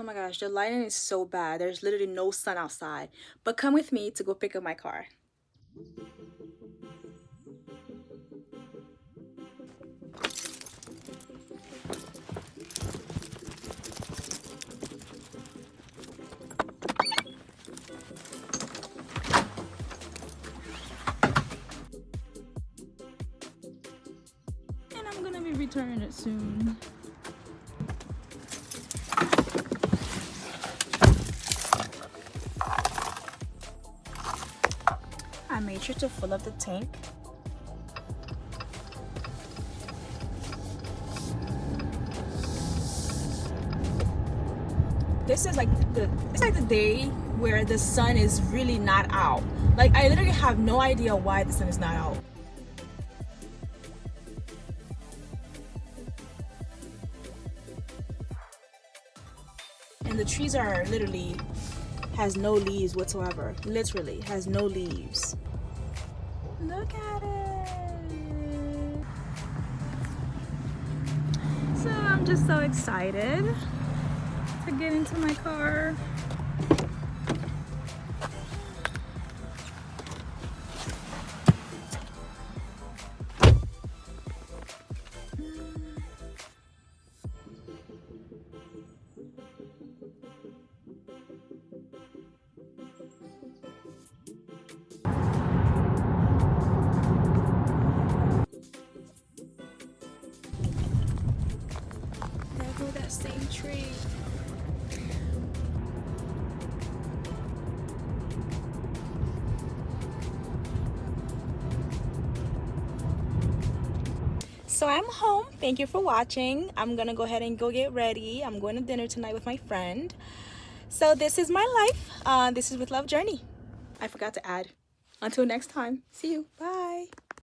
my gosh, the lighting is so bad. There's literally no sun outside. But come with me to go pick up my car. And I'm gonna be returning it soon. I made sure to fill up the tank. This is like the day where the sun is really not out. Like, I literally have no idea why the sun is not out. And the trees are literally has no leaves whatsoever. Literally has no leaves. Look at it. So I'm just so excited to get into my car. There go that same tree. So I'm home. Thank you for watching. I'm gonna go ahead and go get ready. I'm going to dinner tonight with my friend. So this is my life. This is with Love Journey. I forgot to add. Until next time. See you. Bye.